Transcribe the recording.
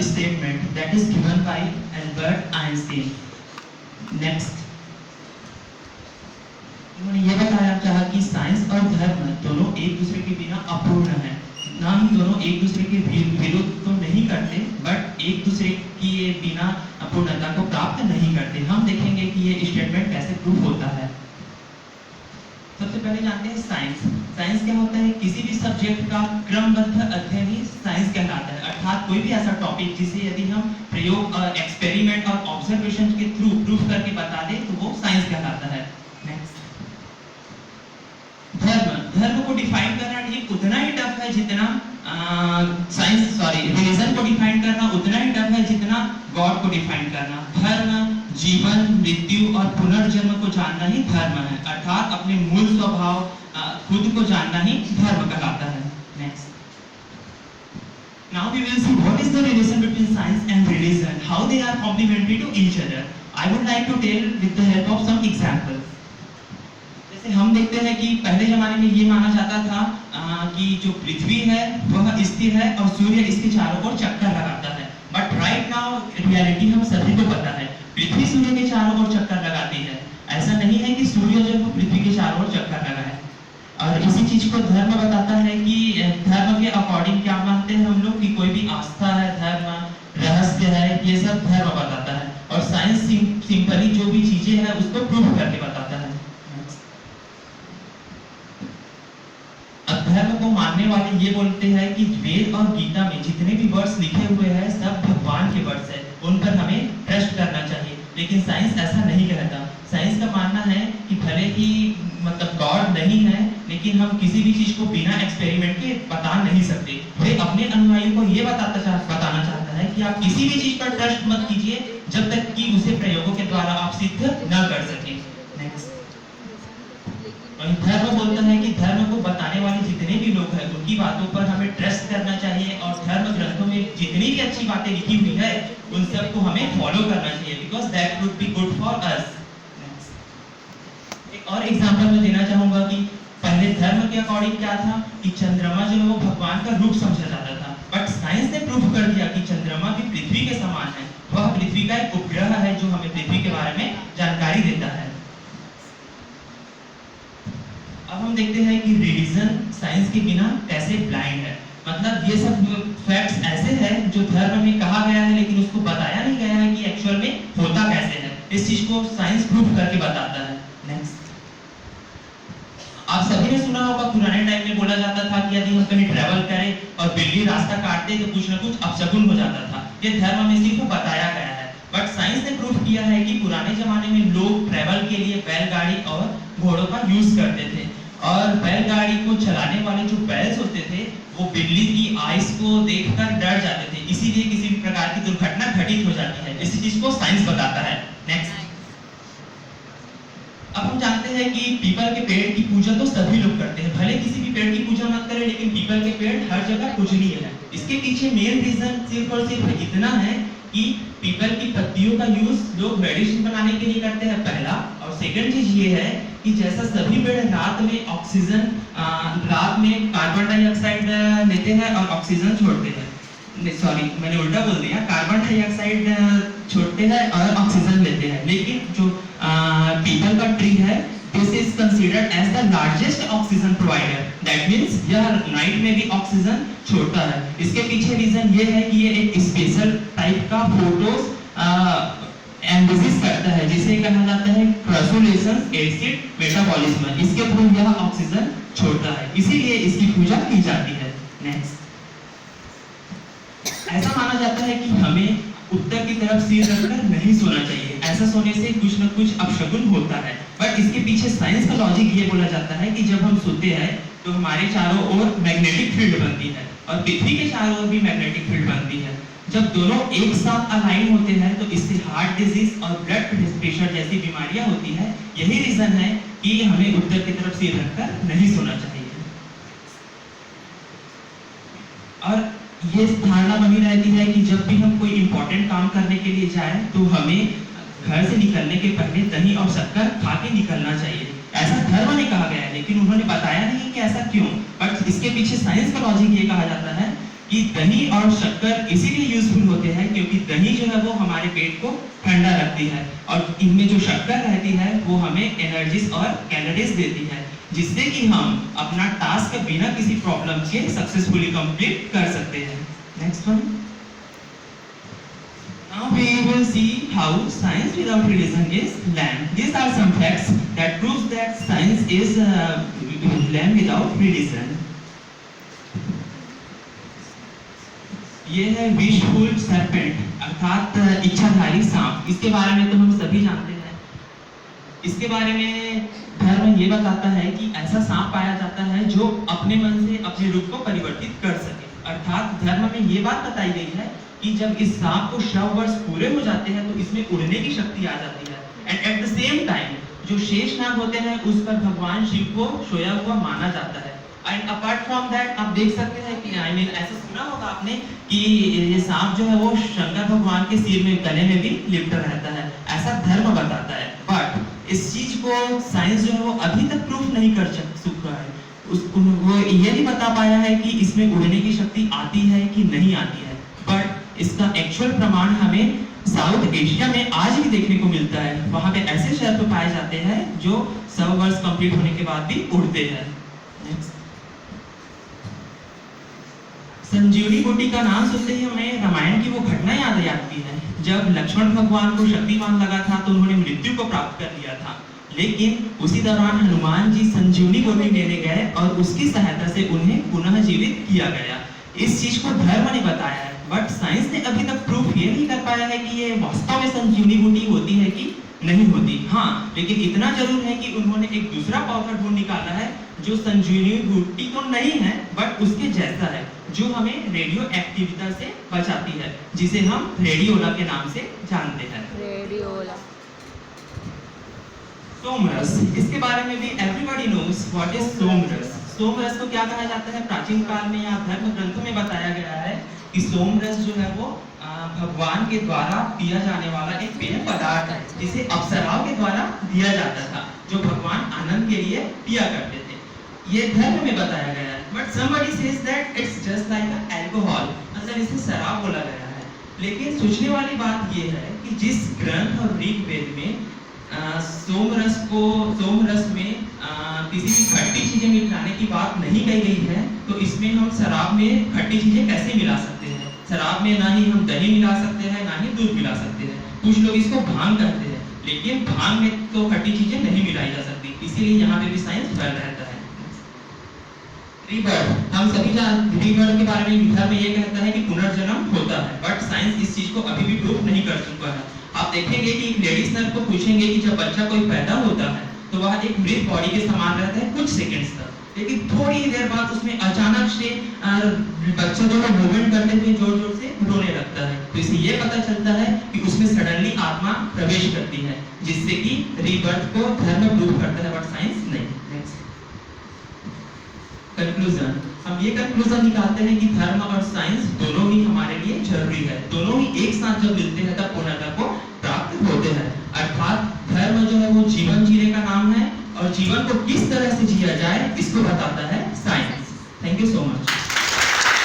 statement that is given by Albert Einstein. Next, उन्होंने ये बताया चाहा कि साइंस और धर्म दोनों एक दूसरे के बिना अपूर्ण हैं। ना ही दोनों एक दूसरे के विरोध तो नहीं करते, बट एक दूसरे की बिना अपूर्णता को प्राप्त नहीं करते। हम देखेंगे कि ये स्टेटमेंट कैसे प्रूफ होता है। सबसे पहले जानते हैं साइंस। साइंस क्या होता है? किसी भी सब्जेक्ट का क्रमबद्ध अध्ययन ही साइंस कहलाता है। अर्थात कोई भी ऐसा टॉपिक जिसे यदि हम प्रयोग, एक्सपेरिमेंट और ऑब्जर्वेशन के थ्रू प्रूफ करके बता दें तो वो साइंस कहलाता है। नेक्स्ट, धर्म को डिफाइन करना ठीक उतना ही टफ है जितना रिलीजन को डिफाइन करना उतना ही टफ है जितना गॉड को डिफाइन करना। धर्म जीवन, मृत्यु और पुनर्जन्म को जानना ही धर्म है। अर्थात अपने मूल स्वभाव, खुद को जानना ही धर्म कहलाता है। Next, now we will see what is the relation between science and religion, how they are complementary to each other. I would like to tell with the help of some examples. जैसे हम देखते हैं कि पहले जमाने में ये माना जाता था कि जो पृथ्वी है वह स्थिर है और सूर्य इसके चारों ओर चक्कर लगाता है। बट राइट नाउ रियलिटी हम सभी को पता है, पृथ्वी सूर्य के चारों ओर चक्कर लगाती है। ऐसा नहीं है कि सूर्य जो है पृथ्वी के चारों ओर चक्कर लगाए। और इसी चीज को धर्म बताता है कि धर्म के अकॉर्डिंग क्या मानते हैं हम लोग कि कोई भी आस्था है, धर्म रहस्य है, ये सब धर्म बताता है। और साइंस सिंपली जो भी चीजें हैं उसको प्रूव करके बताता है। अब धर्म को मानने वाले ये बोलते हैं कि वेद और गीता में जितने भी वर्ड्स लिखे हुए हैं सब भगवान के वर्ड्स हैं, उन पर हमें ट्रस्ट करना चाहिए। लेकिन साइंस ऐसा नहीं कहता। साइंस का मानना है कि भले ही मतलब गॉड नहीं है, लेकिन हम किसी भी चीज को बिना एक्सपेरिमेंट के बता नहीं सकते। वे अपने अनुयायियों को ये बताना चाहता है कि आप किसी भी चीज पर ट्रस्ट मत कीजिए जब तक कि उसे प्रयोगों के द्वारा आप सिद्ध न कर सकें। नेक्स्ट, धर्म बोलता है कि धर्म को बताने वाले जितने भी लोग हैं उनकी बातों पर हमें ट्रस्ट करना चाहिए और धर्म ग्रंथों में जितनी भी अच्छी बातें लिखी हुई है उन सबको हमें फॉलो करना चाहिए, because that would be good for us. एक और एग्जांपल मैं देना चाहूंगा कि पहले धर्म के अकॉर्डिंग क्या था कि चंद्रमा जो है वो भगवान का रूप समझा जाता था। बट साइंस ने प्रूव कर दिया कि चंद्रमा भी पृथ्वी के समान है, वह पृथ्वी का एक उपग्रह है जो हमें पृथ्वी के बारे में जानकारी देता है। अब हम देखते हैं कि रिलीजन साइंस के बिना कैसे ब्लाइंड है। मतलब ये सब फैक्ट्स ऐसे हैं जो धर्म में कहा गया है लेकिन उसको बताया नहीं गया है कि एक्चुअल में होता कैसे है। इस चीज को साइंस प्रूव करके बताता है। नेक्स्ट, आप सभी ने सुना होगा पुराने टाइम में बोला जाता था कि यदि हम कहीं ट्रैवल करें और बिल्ली रास्ता काटते तो कुछ ना कुछ अपशकुन हो जाता था। ये धर्म में सिर्फ बताया गया है। बट साइंस ने प्रूव किया है कि पुराने जमाने में लोग ट्रैवल के लिए बैलगाड़ी और घोड़ों का यूज करते थे। और बैलगाड़ी को चलाने वाले जो बैल्स होते थे वो बिल्ली की आइस को देखकर डर जाते थे, इसीलिए किसी भी प्रकार की दुर्घटना घटित हो जाती है। इसी चीज को साइंस बताता है। नेक्स्ट, अब हम जानते हैं कि पीपल के पेड़ की पूजा तो सभी लोग करते हैं। भले किसी भी पेड़ की पूजा मत करें, लेकिन पीपल के पेड़ हर जगह पूजनीय है। इसके पीछे मेन रीजन सिर्फ और सिर्फ इतना है कि पीपल की पत्तियों का यूज लोग मेडिसिन बनाने के लिए करते हैं, पहला। और सेकंड चीज ये है कि जैसा सभी पेड़ रात में ऑक्सीजन, रात में कार्बन डाइऑक्साइड लेते हैं और ऑक्सीजन छोड़ते हैं। सॉरी, मैंने उल्टा बोल दिया, कार्बन डाइऑक्साइड छोड़ते हैं और ऑक्सीजन लेते हैं। लेकिन जो पीपल का ट्री है this is considered as the largest oxygen provider. That means यह नाइट में भी ऑक्सीजन छोड़ता है। इसके पीछे रीजन ये है कि ये एक स्पेशल टाइप का फोटोस एम्फेसिस करता है जिसे कहा जाता है क्रसुलेशन एसिड मेटाबॉलिज्म। इसके थ्रू यह ऑक्सीजन छोड़ता है, इसीलिए इसकी पूजा की जाती है। नेक्स्ट, ऐसा माना जाता है कि हमें उत्तर की तरफ सिर रखकर नहीं सोना चाहिए। ऐसा सोने से कुछ न कुछ अपशकुन होता है। बट इसके पीछे साइंस का लॉजिक ये बोला जाता है कि जब हम सोते हैं तो हमारे चारों ओर मैग्नेटिक फील्ड बनती है और पृथ्वी के चारों ओर भी मैग्नेटिक फील्ड बनती है। जब दोनों एक साथ अलाइन होते हैं तो इससे हार्ट डिजीज और ब्लड प्रेशर जैसी बीमारियां होती है। यही रीजन है कि हमें उत्तर की तरफ सिर रखकर नहीं सोना चाहिए। और ये धारणा बनी रहती है कि जब भी हम कोई इंपॉर्टेंट काम करने के लिए जाएं तो हमें घर से निकलने के पहले दही और शक्कर खा के निकलना चाहिए। ऐसा धर्म ने कहा गया है, लेकिन उन्होंने बताया नहीं कि ऐसा क्यों। बट इसके पीछे साइंस का लॉजिक ये कहा जाता है कि दही और शक्कर इसीलिए यूजफुल होते हैं क्योंकि दही जो है वो हमारे पेट को ठंडा रखती है और इनमें जो शक्कर रहती है वो हमें एनर्जीज और कैलोरीज देती है, जिससे कि हम अपना टास्क बिना किसी प्रॉब्लम के सक्सेसफुली कंप्लीट कर सकते हैं। Next one. Now we will see how science without religion is lame. These are some facts that proves that science is lame without religion. ये है विशफुल सर्पेंट अर्थात इच्छाधारी सांप। इसके बारे में तो हम सभी जानते हैं। इसके बारे में धर्म ये बताता है कि ऐसा सांप पाया जाता है जो अपने मन से अपने रूप को परिवर्तित कर सके। अर्थात धर्म में ये बात बताई गई है कि जब इस सांप को 100 वर्ष पूरे हो जाते हैं तो इसमें उड़ने की शक्ति आ जाती है and at the same time जो शेष नाग होते हैं उस पर भगवान शिव को सोया हुआ माना जाता है। एंड अपार्ट फ्रॉम दैट आप देख सकते हैं कि ऐसा सुना होगा आपने कि ये सांप जो है वो शंकर भगवान के सिर में गले में भी लिपटा रहता है, ऐसा धर्म बताता है। बट इस चीज को साइंस जो है वो अभी तक प्रूफ नहीं कर चुका है। वो ये नहीं बता पाया है कि इसमें उड़ने की शक्ति आती है कि नहीं आती है। बट इसका एक्चुअल प्रमाण हमें साउथ एशिया में आज भी देखने को मिलता है। वहां पे ऐसे सर्प पाए जाते हैं जो 100 वर्ष कंप्लीट होने के बाद भी उड़ते हैं। संजीवनी बूटी का नाम सुनते ही हमें रामायण की वो घटना याद आती है। जब लक्ष्मण भगवान को शक्तिमान लगा था तो उन्होंने मृत्यु को प्राप्त कर लिया था, लेकिन उसी दौरान हनुमान जी संजीवनी बूटी लेने गए और उसकी सहायता से उन्हें पुनः जीवित किया गया। इस चीज को धर्म ने बताया है, बट साइंस ने अभी तक प्रूफ ये नहीं कर पाया है कि ये वास्तव में संजीवनी बूटी होती है कि नहीं होती। हाँ, लेकिन इतना जरूर है कि उन्होंने एक दूसरा पाउडर ढूंढ निकाला है जो संजीवनी बूटी तो नहीं है बट उसके जैसा है, जो हमें रेडियो एक्टिविटी से बचाती है, जिसे हम रेडियोला के नाम से जानते हैं। रेडियोला। सोमरस, इसके बारे में भी एवरीबॉडी नोस व्हाट इज सोमरस। सोमरस को क्या कहा जाता है? प्राचीन काल में या धर्म ग्रंथों में बताया गया है कि सोमरस जो है वो भगवान के द्वारा दिया जाने वाला एक पेय पदार्थ है, जिसे अप्सराओं के द्वारा दिया जाता था, जो भगवान आनंद के लिए पिया करते थे। ये धर्म में बताया गया है, but somebody says that it's just like a alcohol, मतलब इसे शराब बोला गया है। लेकिन सोचने वाली बात ये है कि जिस ग्रंथ और ऋग्वेद में सोमरस में किसी भी खट्टी चीजें मिलाने की बात नहीं कही गई है, तो इसमें हम शराब में खट्टी चीजें कैसे मिला सकते हैं? शराब में ना ही हम दही मिला सकते हैं, ना ही दूध मिला सकते हैं। कुछ लोग इसको भांग कहते हैं, लेकिन भांग में तो खट्टी चीजें नहीं मिलाई जा सकती, इसीलिए यहाँ पे भी साइंस फैल रहता है। रीबर्थ, हम सभी रीबर्थ के बारे में धर्म ये कहता है कि पुनर्जन्म होता है, बट साइंस इस चीज को अभी भी प्रूफ नहीं कर चुका है। आप देखेंगे कि लेडीज नर्स को पूछेंगे कि जब बच्चा कोई पैदा होता है तो वह एक मृत बॉडी के समान रहता है कुछ सेकंड्स तक, लेकिन थोड़ी ही देर बाद उसमें अचानक से बच्चा जो है मूवमेंट करते हुए जोर जोर से रोने लगता है। तो इससे ये पता चलता है कि उसमें सडनली आत्मा प्रवेश करती है, जिससे कि रीबर्थ को धर्म प्रूव करता है, बट साइंस नहीं। कंक्लूजन, हम ये कंक्लूजन निकालते हैं कि धर्म और साइंस दोनों ही हमारे लिए जरूरी है। दोनों ही एक साथ जब मिलते हैं तब पूर्णता को प्राप्त होते हैं। अर्थात धर्म जो है वो जीवन जीने का नाम है और जीवन को किस तरह से जिया जाए इसको बताता है science. Thank you so much.